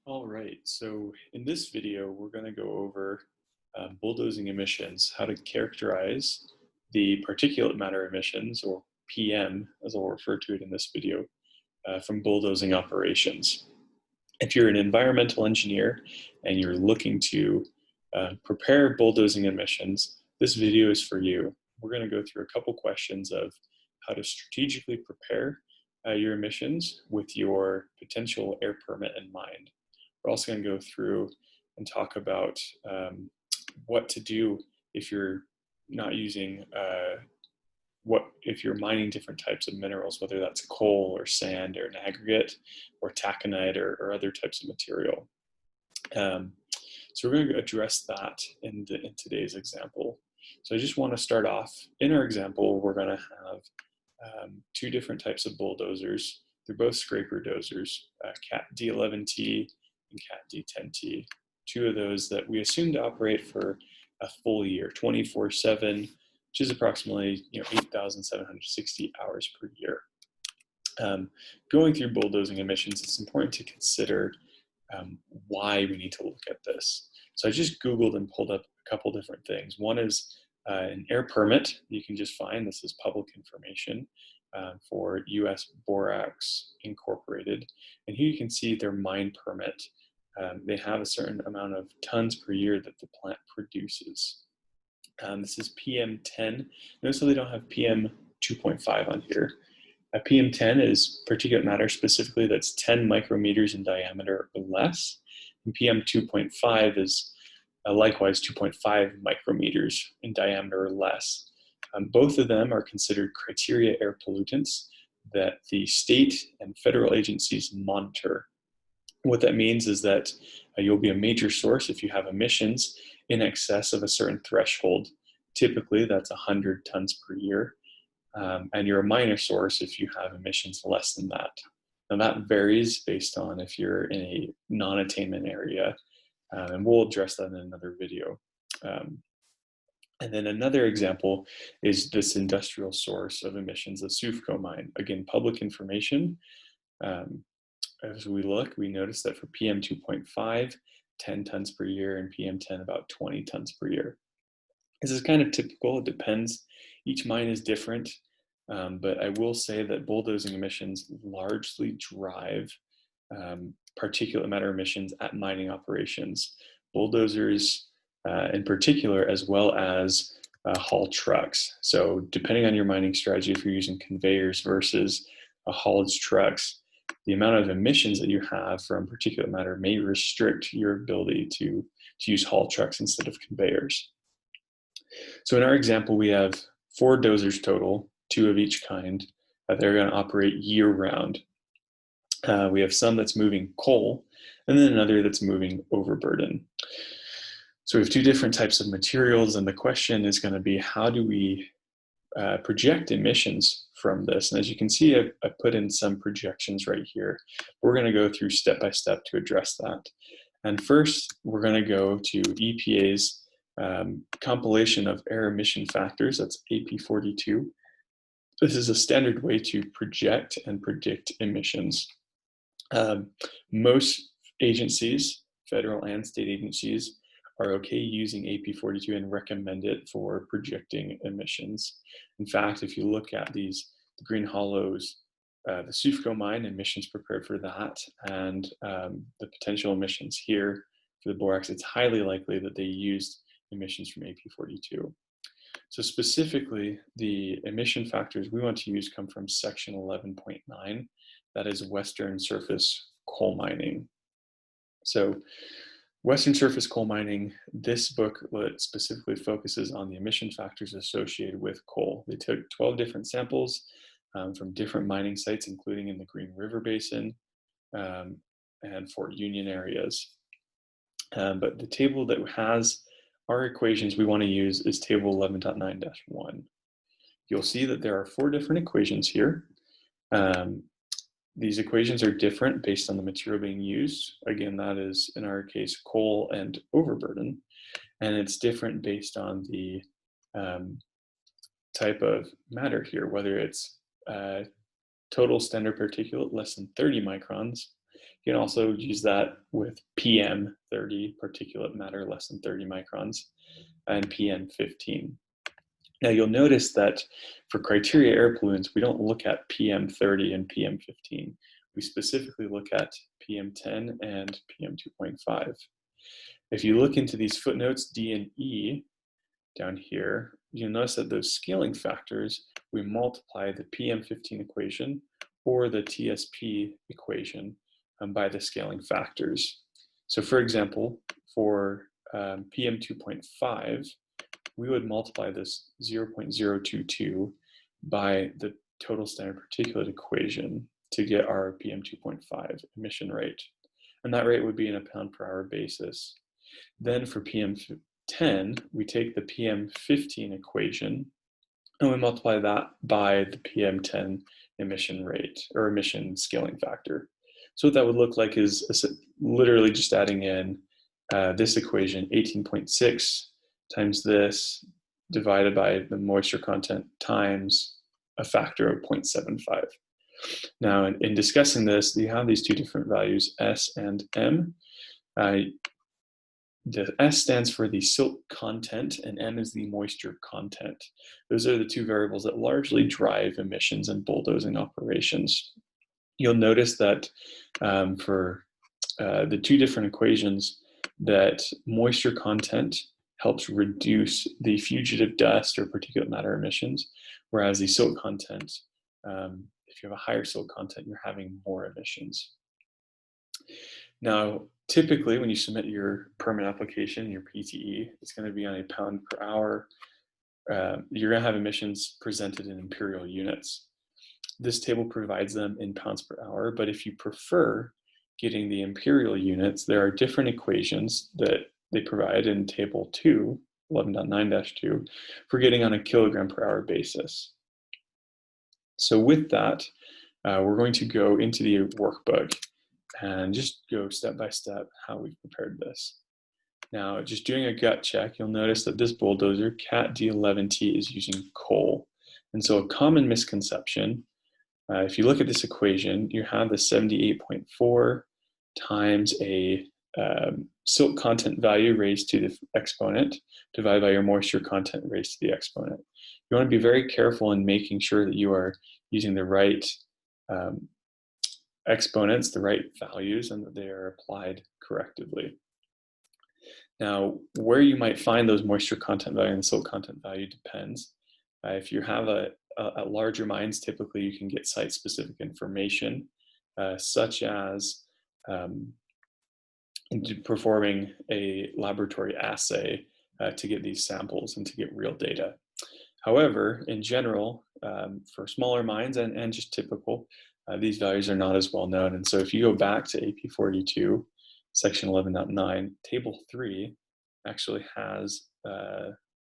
All right, so in this video, we're going to go over bulldozing emissions, how to characterize the particulate matter emissions, or PM, as I'll refer to it in this video, from bulldozing operations. If you're an environmental engineer and you're looking to prepare bulldozing emissions, this video is for you. We're going to go through a couple questions of how to strategically prepare your emissions with your potential air permit in mind. We're also going to go through and talk about what to do if you're not using, if you're mining different types of minerals, whether that's coal or sand or an aggregate or taconite or other types of material. So we're going to address that in today's example. So I just want to start off. In our example, we're going to have two different types of bulldozers. They're both scraper dozers, Cat D11T and Cat D10T. Two of those that we assume to operate for a full year, 24/7, which is approximately 8,760 hours per year. Going through bulldozing emissions, it's important to consider why we need to look at this. So I just Googled and pulled up a couple different things. One is an air permit. You can just find, this is public information for US Borax Incorporated. And here you can see their mine permit. They have a certain amount of tons per year that the plant produces. This is PM10. Notice how they don't have PM2.5 on here. PM10 is particulate matter specifically that's 10 micrometers in diameter or less. And PM2.5 is likewise 2.5 micrometers in diameter or less. Both of them are considered criteria air pollutants that the state and federal agencies monitor. What that means is that you'll be a major source if you have emissions in excess of a certain threshold. Typically, that's 100 tons per year. And you're a minor source if you have emissions less than that. Now that varies based on if you're in a non-attainment area, and we'll address that in another video. And then another example is this industrial source of emissions, the SUFCO mine. Again, public information. As we look, we notice that for PM2.5, 10 tons per year, and PM10 about 20 tons per year. This is kind of typical. It depends. Each mine is different, but I will say that bulldozing emissions largely drive particulate matter emissions at mining operations. Bulldozers in particular, as well as haul trucks. So depending on your mining strategy, if you're using conveyors versus haulage trucks, the amount of emissions that you have from particulate matter may restrict your ability to use haul trucks instead of conveyors. So in our example, we have 4 dozers total, 2 of each kind. They're going to operate year-round. We have some that's moving coal, and then another that's moving overburden. So we have 2 different types of materials, and the question is going to be, how do we project emissions from this? And as you can see, I put in some projections right here. We're going to go through step by step to address that. And first, we're going to go to EPA's compilation of air emission factors, that's AP42. This is a standard way to project and predict emissions. Most agencies, federal and state agencies, are okay using AP42 and recommend it for projecting emissions. In fact, if you look at the Green Hollows, the SUFCO mine, emissions prepared for that, and the potential emissions here for the borax, it's highly likely that they used emissions from AP42. So specifically, the emission factors we want to use come from section 11.9, that is Western Surface Coal Mining. So Western Surface Coal Mining, this booklet specifically focuses on the emission factors associated with coal. They took 12 different samples from different mining sites, including in the Green River Basin and Fort Union areas. But the table that has our equations we want to use is table 11.9-1. You'll see that there are 4 different equations here. These equations are different based on the material being used. Again, that is, in our case, coal and overburden. And it's different based on the type of matter here, whether it's total standard particulate less than 30 microns, You can also use that with PM30, particulate matter less than 30 microns, and PM15. Now you'll notice that for criteria air pollutants, we don't look at PM30 and PM15. We specifically look at PM10 and PM2.5. If you look into these footnotes D and E down here, you'll notice that those scaling factors, we multiply the PM15 equation or the TSP equation by the scaling factors. So for example, for PM2.5, we would multiply this 0.022 by the total standard particulate equation to get our PM2.5 emission rate. And that rate would be in a pound per hour basis. Then for PM10, we take the PM15 equation and we multiply that by the PM10 emission rate or emission scaling factor. So what that would look like is literally just adding in this equation, 18.6 times this divided by the moisture content times a factor of 0.75. Now, in discussing this, you have these two different values, S and M. The S stands for the silt content and M is the moisture content. Those are the two variables that largely drive emissions and bulldozing operations. You'll notice that for the two different equations, that moisture content helps reduce the fugitive dust or particulate matter emissions, whereas the silt content, if you have a higher silt content, you're having more emissions. Now, typically when you submit your permit application, your PTE, it's going to be on a pound per hour. You're going to have emissions presented in imperial units. This table provides them in pounds per hour, but if you prefer getting the imperial units, there are different equations that they provide in table 2, 11.9-2, for getting on a kilogram per hour basis. So with that, we're going to go into the workbook and just go step by step how we've prepared this. Now, just doing a gut check, you'll notice that this bulldozer, CAT D11T, is using coal. And so a common misconception, if you look at this equation, you have the 78.4 times a silt content value raised to the exponent divided by your moisture content raised to the exponent. You want to be very careful in making sure that you are using the right exponents, the right values, and that they are applied correctly. Now, where you might find those moisture content value and the silt content value depends. If you have at larger mines, typically you can get site-specific information, such as performing a laboratory assay to get these samples and to get real data. However, in general, for smaller mines and just typical, these values are not as well known. And so if you go back to AP 42, section 11.9, table 3 actually has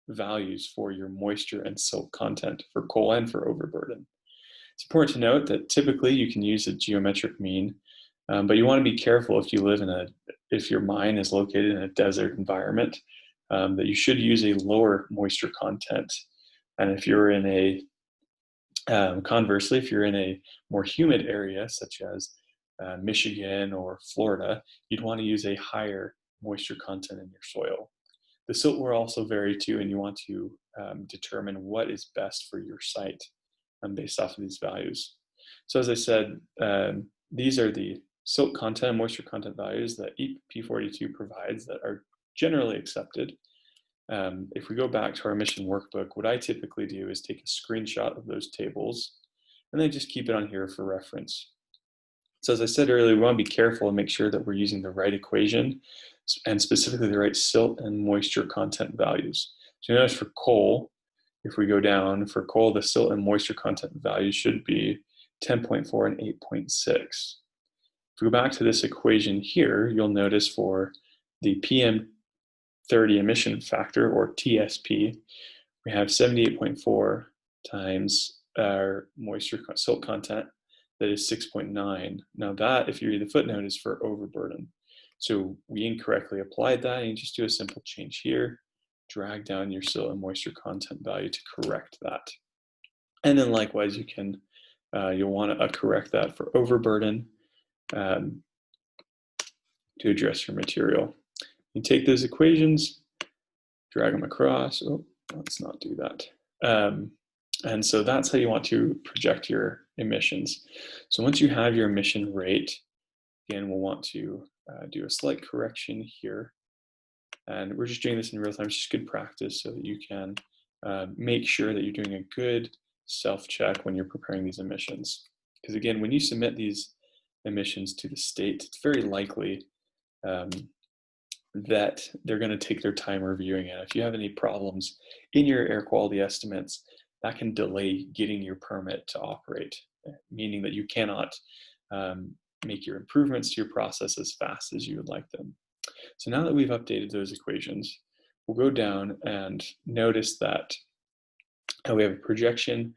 values for your moisture and silt content for coal and for overburden. It's important to note that typically you can use a geometric mean, but you want to be careful if you live if your mine is located in a desert environment, that you should use a lower moisture content. And if you're in conversely, if you're in a more humid area, such as Michigan or Florida, you'd want to use a higher moisture content in your soil. The silt will also vary too, and you want to determine what is best for your site based off of these values. So as I said, these are the silt content and moisture content values that EP42 provides that are generally accepted. If we go back to our emission workbook, what I typically do is take a screenshot of those tables and then just keep it on here for reference. So as I said earlier, we want to be careful and make sure that we're using the right equation and specifically the right silt and moisture content values. So you notice for coal, if we go down, for coal, the silt and moisture content values should be 10.4 and 8.6. If we go back to this equation here, you'll notice for the PM30 emission factor, or TSP, we have 78.4 times our moisture silt content, that is 6.9. Now that, if you read the footnote, is for overburden. So we incorrectly applied that, and you just do a simple change here, drag down your silt and moisture content value to correct that. And then likewise, you'll want to correct that for overburden. to address your material. You take those equations, drag them across. Oh, let's not do that. And so that's how you want to project your emissions. So once you have your emission rate, again, we'll want to do a slight correction here. And we're just doing this in real time. It's just good practice so that you can make sure that you're doing a good self-check when you're preparing these emissions. Because again, when you submit these emissions to the state, it's very likely that they're going to take their time reviewing it. If you have any problems in your air quality estimates, that can delay getting your permit to operate, meaning that you cannot make your improvements to your process as fast as you would like them. So now that we've updated those equations, we'll go down and notice that we have a projection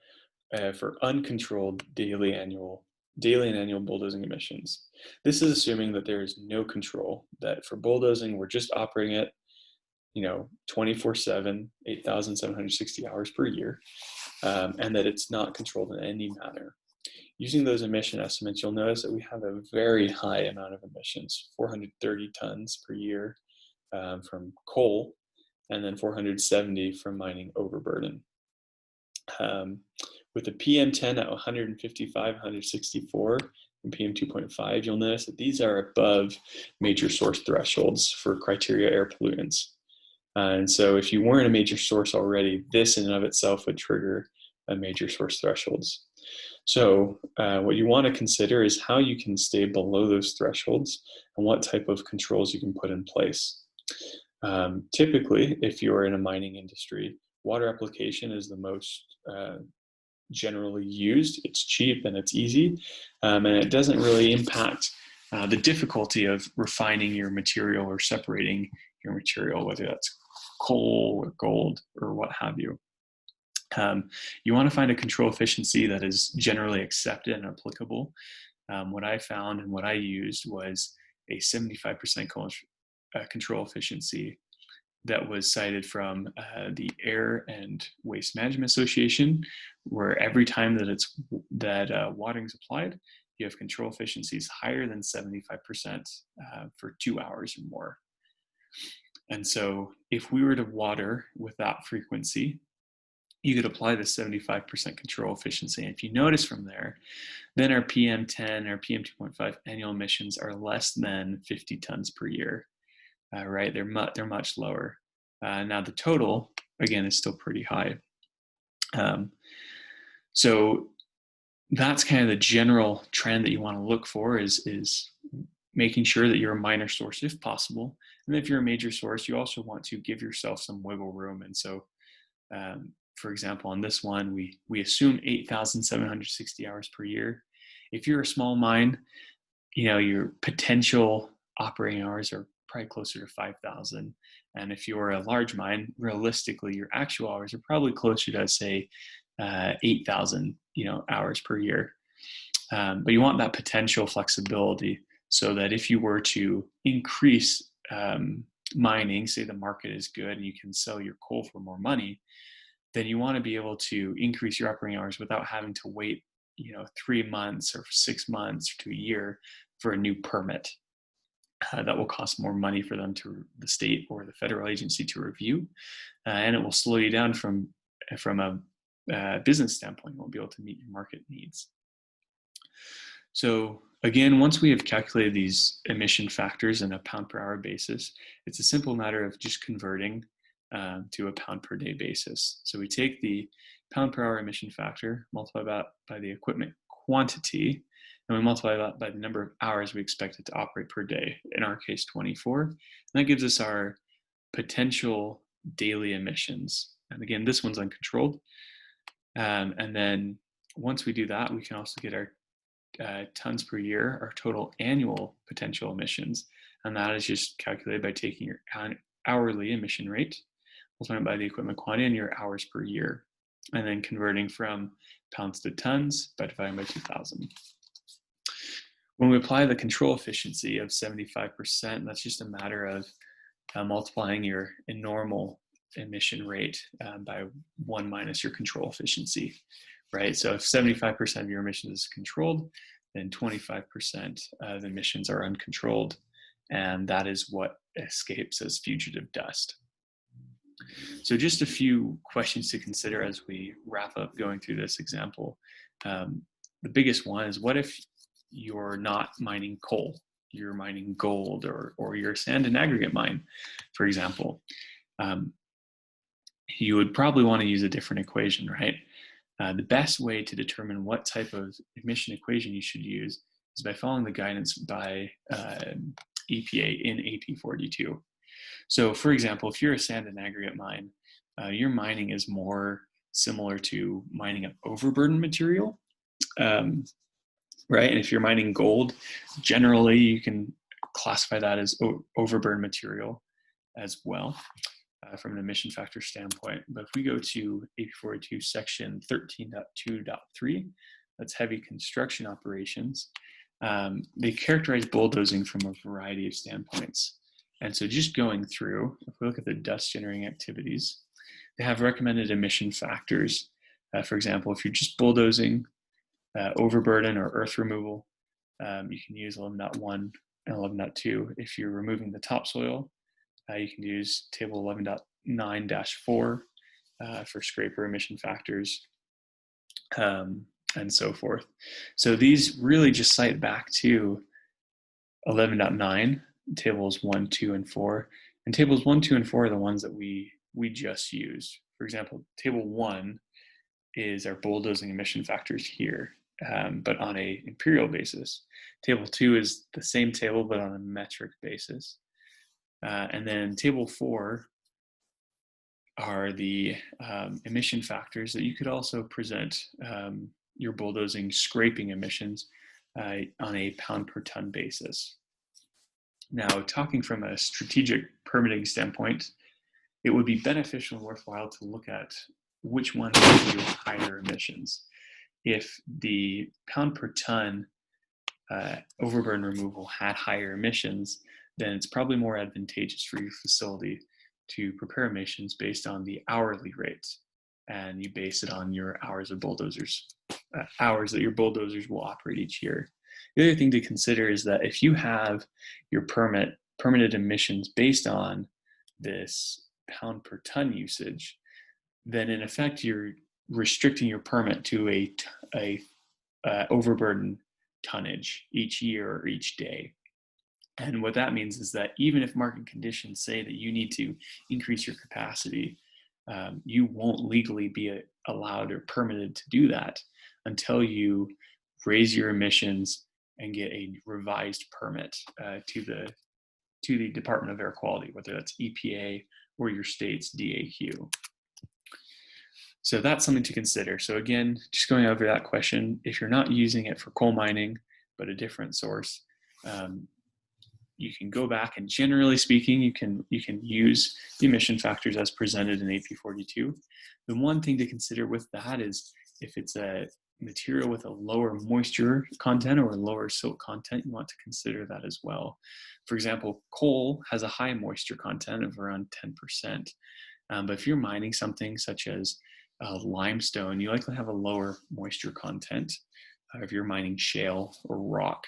for uncontrolled daily and annual bulldozing emissions. This is assuming that there is no control, that for bulldozing, we're just operating it, 24/7, 8,760 hours per year, and that it's not controlled in any manner. Using those emission estimates, you'll notice that we have a very high amount of emissions, 430 tons per year from coal, and then 470 from mining overburden. With the PM10 at 155, 164, and PM2.5, you'll notice that these are above major source thresholds for criteria air pollutants. And so if you weren't a major source already, this in and of itself would trigger a major source thresholds. So what you want to consider is how you can stay below those thresholds and what type of controls you can put in place. Typically, if you're in a mining industry, water application is the most generally used. It's cheap and it's easy, and it doesn't really impact the difficulty of refining your material or separating your material, whether that's coal or gold or what have you. You want to find a control efficiency that is generally accepted and applicable. What I found and what I used was a 75% control efficiency that was cited from the Air and Waste Management Association, where every time that watering is applied, you have control efficiencies higher than 75% for 2 hours or more. And so if we were to water with that frequency, you could apply the 75% control efficiency. And if you notice from there, then our PM10, our PM2.5 annual emissions are less than 50 tons per year, right? They're much lower. Now the total, again, is still pretty high. So that's kind of the general trend that you want to look for is making sure that you're a minor source if possible. And if you're a major source, you also want to give yourself some wiggle room. And so, for example, on this one, we assume 8,760 hours per year. If you're a small mine, your potential operating hours are probably closer to 5,000. And if you're a large mine, realistically, your actual hours are probably closer to, say, 8,000, hours per year. But you want that potential flexibility so that if you were to increase mining, say the market is good and you can sell your coal for more money, then you want to be able to increase your operating hours without having to wait, 3 months or 6 months to a year for a new permit. That will cost more money for them the state or the federal agency to review, and it will slow you down from a business standpoint. You won't be able to meet your market needs. So again, once we have calculated these emission factors in a pound per hour basis, it's a simple matter of just converting to a pound per day basis. So we take the pound per hour emission factor, multiply that by the equipment quantity, and we multiply that by the number of hours we expect it to operate per day, in our case 24, and that gives us our potential daily emissions. And again, this one's uncontrolled. And then once we do that, we can also get our tons per year, our total annual potential emissions, and that is just calculated by taking your hourly emission rate, multiplying by the equipment quantity and your hours per year, and then converting from pounds to tons by dividing by 2,000. When we apply the control efficiency of 75%, that's just a matter of multiplying your normal emission rate by 1 minus your control efficiency, right? So if 75% of your emissions is controlled, then 25% of emissions are uncontrolled. and that is what escapes as fugitive dust. So just a few questions to consider as we wrap up going through this example. The biggest one is, what if you're not mining coal? You're mining gold, or you're a sand and aggregate mine, for example. You would probably want to use a different equation, right? The best way to determine what type of emission equation you should use is by following the guidance by EPA in AP 42. So for example, if you're a sand and aggregate mine, your mining is more similar to mining of overburden material, right? And if you're mining gold, generally you can classify that as overburden material as well. From an emission factor standpoint. But if we go to AP 42 section 13.2.3, that's heavy construction operations, they characterize bulldozing from a variety of standpoints. And so just going through, if we look at the dust generating activities, they have recommended emission factors. For example, if you're just bulldozing, overburden or earth removal, you can use 11.1 and 11.2. If you're removing the topsoil, you can use table 11.9-4 for scraper emission factors, and so forth. So these really just cite back to 11.9, tables 1, 2, and 4. And tables 1, 2, and 4 are the ones that we just used. For example, table 1 is our bulldozing emission factors here, but on a imperial basis. Table 2 is the same table, but on a metric basis. And then table 4 are the emission factors that you could also present your bulldozing scraping emissions on a pound per ton basis. Now, talking from a strategic permitting standpoint, it would be beneficial and worthwhile to look at which one gives you higher emissions. If the pound per ton overburden removal had higher emissions, then it's probably more advantageous for your facility to prepare emissions based on the hourly rates, and you base it on your hours of bulldozers, hours that your bulldozers will operate each year. The other thing to consider is that if you have your permitted emissions based on this pound per ton usage, then in effect you're restricting your permit to a overburden tonnage each year or each day. And what that means is that even if market conditions say that you need to increase your capacity, you won't legally be allowed or permitted to do that until you raise your emissions and get a revised permit to the Department of Air Quality, whether that's EPA or your state's DAQ. So that's something to consider. So again, just going over that question, if you're not using it for coal mining, but a different source, you can go back, and generally speaking, you can use the emission factors as presented in AP 42. The one thing to consider with that is if it's a material with a lower moisture content or a lower silt content, you want to consider that as well. For example, coal has a high moisture content of around 10%. But if you're mining something such as limestone, you likely have a lower moisture content. If you're mining shale or rock,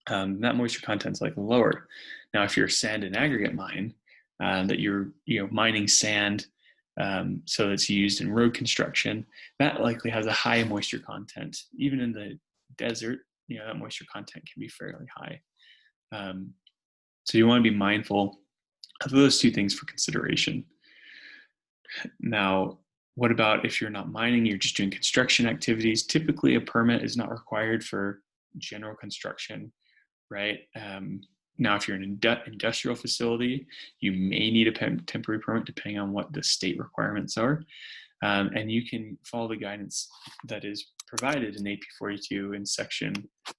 that moisture content's like lower. Now, if you're a sand and aggregate mine, that you're mining sand, so it's used in road construction, that likely has a high moisture content. Even in the desert, that moisture content can be fairly high. So you want to be mindful of those two things for consideration. Now, what about if you're not mining, you're just doing construction activities? Typically, a permit is not required for general construction, right? Now, if you're an industrial facility, you may need a temporary permit depending on what the state requirements are. And you can follow the guidance that is provided in AP 42 in section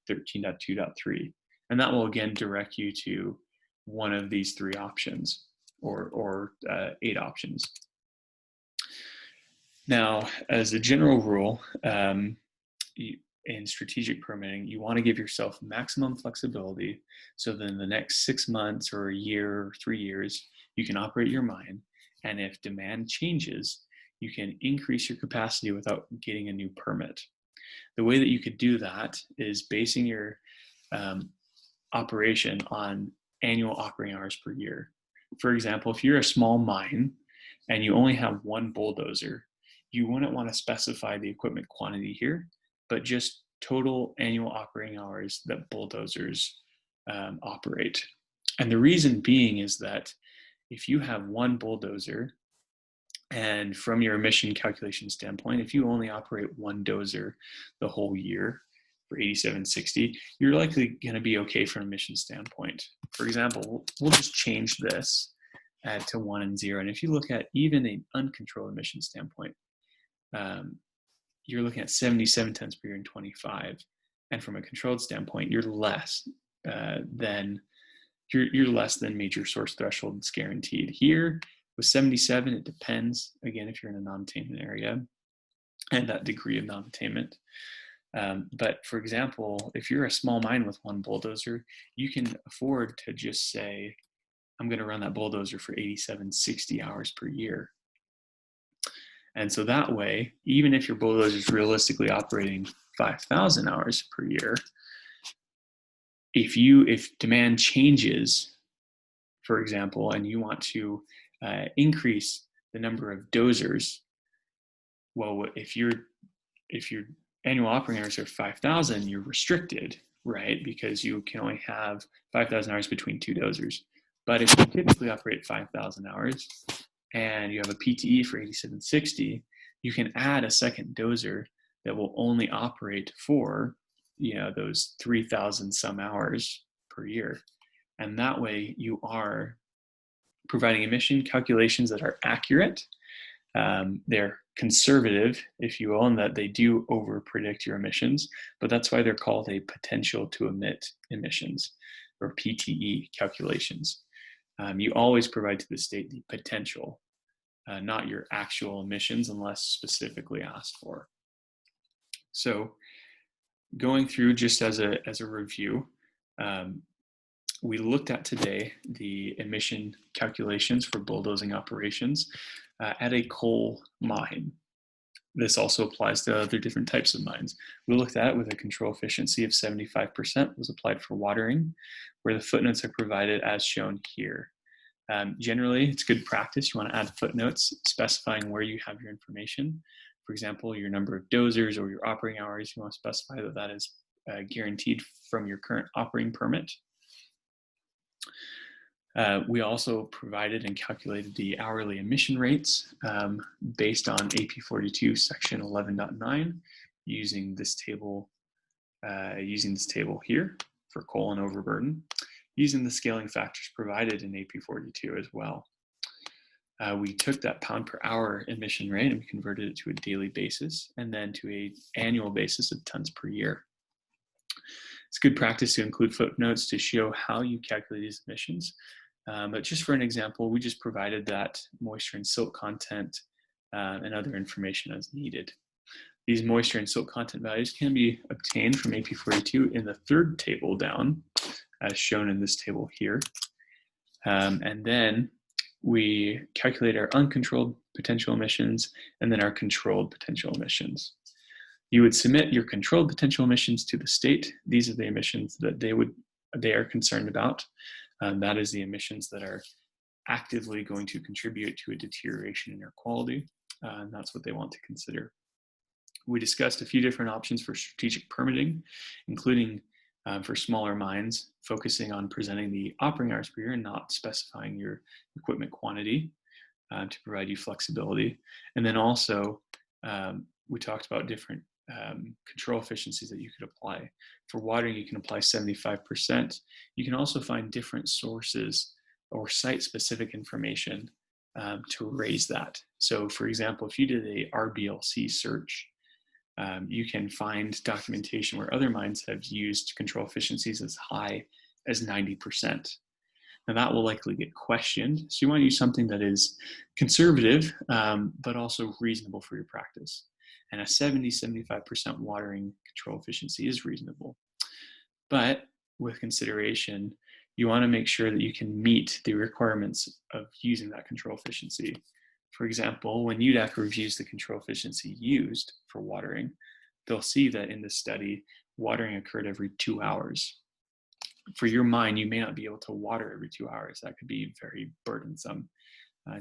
13.2.3. And that will again direct you to one of these 3 options or 8 options. Now, as a general rule, in strategic permitting, you want to give yourself maximum flexibility so that in the next 6 months or a year or 3 years, you can operate your mine. And if demand changes, you can increase your capacity without getting a new permit. The way that you could do that is basing your operation on annual operating hours per year. For example, if you're a small mine and you only have one bulldozer, you wouldn't want to specify the equipment quantity here, but just total annual operating hours that bulldozers operate. And the reason being is that if you have one bulldozer, and from your emission calculation standpoint, if you only operate one dozer the whole year for 8760, you're likely going to be okay from an emission standpoint. For example, we'll just change this to 1 and 0. And if you look at even an uncontrolled emission standpoint, you're looking at 77 tons per year in 25. And from a controlled standpoint, you're less than major source thresholds guaranteed. Here with 77, it depends, again, if you're in a non-attainment area and that degree of non-attainment. But for example, if you're a small mine with one bulldozer, you can afford to just say, I'm going to run that bulldozer for 8760 hours per year. And so that way, even if your bulldozer is realistically operating 5,000 hours per year, if demand changes, for example, and you want to increase the number of dozers, well, if your annual operating hours are 5,000, you're restricted, right? Because you can only have 5,000 hours between two dozers. But if you typically operate 5,000 hours and you have a PTE for 8760, you can add a second dozer that will only operate for those 3,000 some hours per year. And that way you are providing emission calculations that are accurate. They're conservative, if you will, in that they do over predict your emissions, but that's why they're called a potential-to-emit emissions, or PTE calculations. You always provide to the state the potential, not your actual emissions unless specifically asked for. So going through just as a review, we looked at today the emission calculations for bulldozing operations at a coal mine. This also applies to other different types of mines. We looked at it with a control efficiency of 75% was applied for watering, where the footnotes are provided as shown here. Generally, it's good practice. You want to add footnotes specifying where you have your information. For example, your number of dozers or your operating hours, you want to specify that that is guaranteed from your current operating permit. We also provided and calculated the hourly emission rates based on AP 42 section 11.9 using this table here for coal and overburden, using the scaling factors provided in AP 42 as well. We took that pound per hour emission rate and we converted it to a daily basis and then to an annual basis of tons per year. It's good practice to include footnotes to show how you calculate these emissions. But just for an example, we just provided that moisture and silt content and other information as needed. These moisture and silt content values can be obtained from AP 42 in the third table down, as shown in this table here. And then we calculate our uncontrolled potential emissions and then our controlled potential emissions. You would submit your controlled potential emissions to the state. These are the emissions that they are concerned about. That is the emissions that are actively going to contribute to a deterioration in air quality, and that's what they want to consider. We discussed a few different options for strategic permitting, including for smaller mines, focusing on presenting the operating hours per year and not specifying your equipment quantity to provide you flexibility. And then also, we talked about different control efficiencies that you could apply. For watering, you can apply 75%. You can also find different sources or site-specific information to raise that. So for example, if you did a RBLC search, you can find documentation where other mines have used control efficiencies as high as 90%. Now that will likely get questioned. So you want to use something that is conservative, but also reasonable for your practice. And a 70-75% watering control efficiency is reasonable. But with consideration, you want to make sure that you can meet the requirements of using that control efficiency. For example, when UDAC reviews the control efficiency used for watering, they'll see that in this study, watering occurred every 2 hours. for your mine, you may not be able to water every 2 hours. That could be very burdensome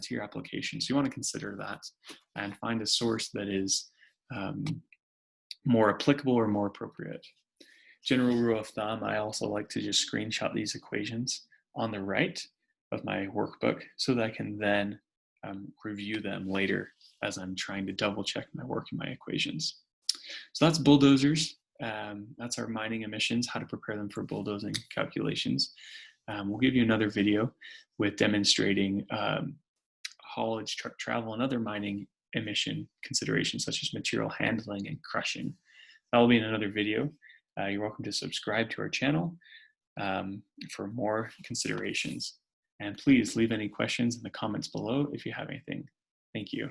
to your application. So you want to consider that and find a source that is more applicable or more appropriate. General rule of thumb, I also like to just screenshot these equations on the right of my workbook so that I can then review them later as I'm trying to double check my work and my equations. So that's bulldozers. That's our mining emissions, how to prepare them for bulldozing calculations. We'll give you another video with demonstrating haulage, truck travel, and other mining emission considerations such as material handling and crushing. That will be in another video. You're welcome to subscribe to our channel for more considerations. And please leave any questions in the comments below if you have anything. Thank you.